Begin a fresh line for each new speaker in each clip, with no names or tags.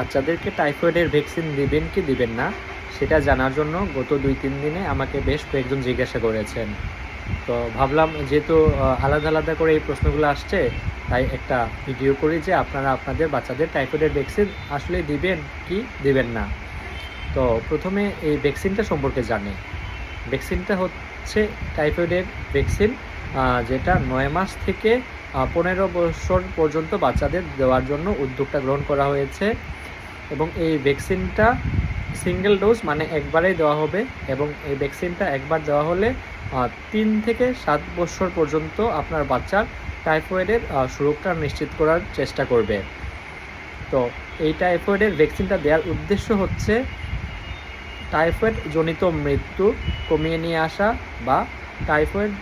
বাচ্চাদেরকে টাইফয়েডের ভ্যাকসিন দিবেন কি দিবেন না সেটা জানার জন্য গত 2-3 দিনে আমাকে বেশ কয়েকজন জিজ্ঞাসা করেছেন। তো ভাবলাম যেহেতু আলাদা আলাদা করে এই প্রশ্নগুলো আসছে, তাই একটা ভিডিও করি যে আপনারা আপনাদের বাচ্চাদের টাইফয়েডের ভ্যাকসিন আসলে দিবেন কি দিবেন না। তো প্রথমে এই ভ্যাকসিনটা সম্পর্কে জানি। ভ্যাকসিনটা হচ্ছে টাইফয়েডের ভ্যাকসিন, যেটা 9 মাস থেকে 15 বছর পর্যন্ত বাচ্চাদের দেওয়ার জন্য উদ্যোগটা গ্রহণ করা হয়েছে। এবং এই ভ্যাকসিনটা সিঙ্গেল ডোজ, মানে একবারেই দেওয়া হবে। এবং এই ভ্যাকসিনটা একবার দেওয়া হলে 3 থেকে 7 বছর পর্যন্ত আপনার বাচ্চার টাইফয়েডের সুরক্ষা নিশ্চিত করার চেষ্টা করবে। তো এই টাইফয়েডের ভ্যাকসিনটা দেওয়ার উদ্দেশ্য হচ্ছে টাইফয়েড জনিত মৃত্যু কমিয়ে নিয়ে আসা বা টাইফয়েড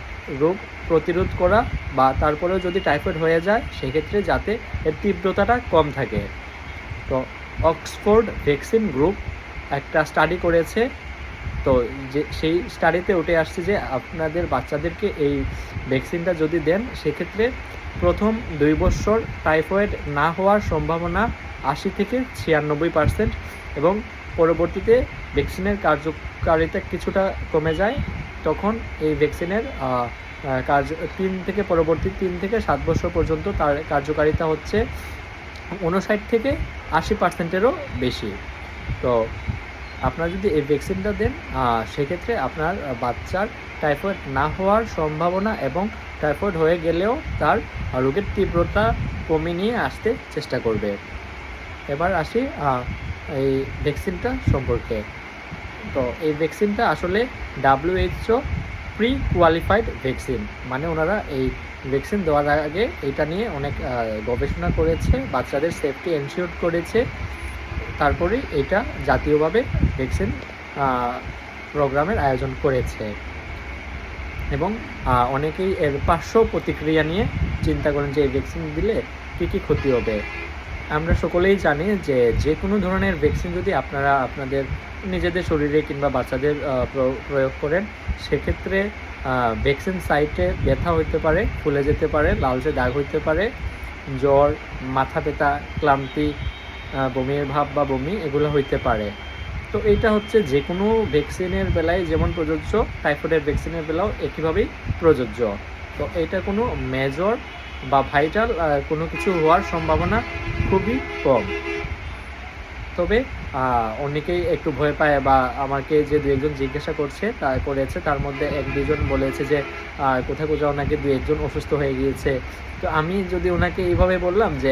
রোগ প্রতিরোধ করা, বা তারপরেও যদি টাইফয়েড হয়ে যায় সেক্ষেত্রে যাতে এর তীব্রতাটা কম থাকে। তো অক্সফোর্ড ভ্যাকসিন গ্রুপ একটা স্টাডি করেছে। তো সেই স্টাডিতে উঠে আসছে যে আপনাদের বাচ্চাদেরকে এই ভ্যাকসিনটা যদি দেন সেক্ষেত্রে প্রথম 2 বছর টাইফয়েড না হওয়ার সম্ভাবনা 80 থেকে 96%, এবং পরবর্তীতে ভ্যাকসিনের কার্যকারিতা কিছুটা কমে যায়। তখন এই ভ্যাকসিনের পরবর্তী 3 থেকে 7 বছর পর্যন্ত তার কার্যকারিতা হচ্ছে 59 থেকে 80%-এরও বেশি। তো আপনারা যদি এই ভ্যাকসিনটা দেন সেক্ষেত্রে আপনার বাচ্চার টাইফয়েড না হওয়ার সম্ভাবনা এবং টাইফয়েড হয়ে গেলেও তার রোগের তীব্রতা কমিয়ে নিয়ে আসতে চেষ্টা করবে। এবার আসি এই ভ্যাকসিনটা সম্পর্কে। তো এই ভ্যাকসিনটা আসলে WHO প্রি কোয়ালিফাইড ভ্যাকসিন, মানে ওনারা এই ভ্যাকসিন দেওয়ার আগে এটা নিয়ে অনেক গবেষণা করেছে, বাচ্চাদের সেফটি এনশিওর করেছে, তারপরেই এটা জাতীয়ভাবে ভ্যাকসিন প্রোগ্রামের আয়োজন করেছে। এবং অনেকেই এর পার্শ্ব প্রতিক্রিয়া নিয়ে চিন্তা করেন যে এই ভ্যাকসিন দিলে কী কী ক্ষতি হবে। আমরা সকলেই জানি যে কোনো ধরনের ভ্যাকসিন যদি আপনারা আপনাদের নিজেদের শরীরে কিংবা বাচ্চাদের প্রয়োগ করেন সেক্ষেত্রে ভ্যাকসিন সাইটে ব্যথা হতে পারে, ফুলে যেতে পারে, লালচে দাগ হতে পারে, জ্বর, মাথা ব্যথা, ক্লান্তি, বমির ভাব বা বমি এগুলো হইতে পারে। তো এইটা হচ্ছে যে কোনো ভ্যাকসিনের বেলায় যেমন প্রযোজ্য, টাইফয়েডের ভ্যাকসিনের বেলাও একইভাবেই প্রযোজ্য। তো এটা কোনো মেজর বা ভাইটাল কোনো কিছু হওয়ার সম্ভাবনা খুবই কম। তবে অনেকেই একটু ভয় পায়, বা আমাকে যে 2-1 জন জিজ্ঞাসা করেছে তার মধ্যে 1-2 জন বলেছে যে কোথাও নাকি 2-1 জন অসুস্থ হয়ে গিয়েছে। তো আমি যদি ওনাকে এইভাবে বললাম যে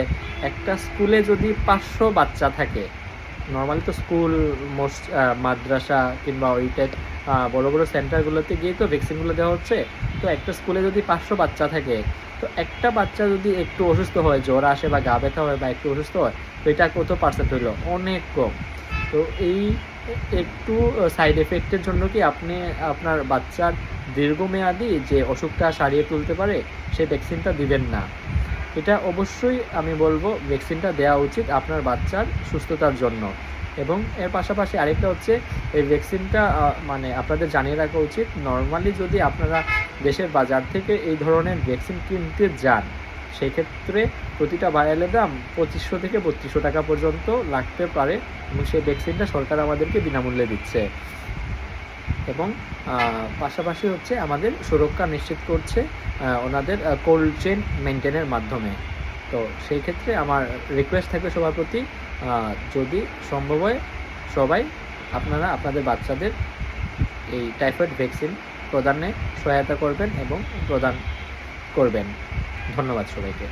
একটা স্কুলে যদি 500 বাচ্চা থাকে, নর্মালি তো স্কুল, মাদ্রাসা কিংবা ওই টাইপ বড় বড় সেন্টারগুলোতে গিয়ে তো ভ্যাকসিনগুলো দেওয়া হচ্ছে। তো একটা স্কুলে যদি 500 বাচ্চা থাকে, তো একটা বাচ্চা যদি একটু অসুস্থ হয়, জ্বর আসে বা গা ব্যথা হয় বা একটু অসুস্থ হয়, তো এটা কত পার্সেন্ট হইলো? অনেক কম। তো এই একটু সাইড এফেক্টের জন্য কি আপনি আপনার বাচ্চার দীর্ঘমেয়াদী যে অসুখটা সারিয়ে তুলতে পারে সেই ভ্যাকসিনটা দিবেন না। এটা অবশ্যই আমি বলবো ভ্যাকসিনটা দেওয়া উচিত আপনার বাচ্চার সুস্থতার জন্য। এবং এর পাশাপাশি আরেকটা হচ্ছে এই ভ্যাকসিনটা মানে আপনাদের জানিয়ে রাখা উচিত, নর্মালি যদি আপনারা দেশের বাজার থেকে এই ধরনের ভ্যাকসিন কিনতে যান সেক্ষেত্রে প্রতিটা ভায়ালের দাম 2500 থেকে 3200 টাকা পর্যন্ত লাগতে পারে, এবং সেই ভ্যাকসিনটা সরকার আমাদেরকে বিনামূল্যে দিচ্ছে। এবং পাশাপাশি হচ্ছে আমাদের সুরক্ষা নিশ্চিত করছে ওনাদের কোল্ড চেইন মেনটেনের মাধ্যমে। তো সেই ক্ষেত্রে আমার রিকোয়েস্ট থাকবে সবার প্রতি, যদি সম্ভব হয় সবাই আপনারা আপনাদের বাচ্চাদের এই টাইফয়েড ভ্যাকসিন প্রদানে সহায়তা করবেন এবং প্রদান করবেন। ধন্যবাদ সবাইকে।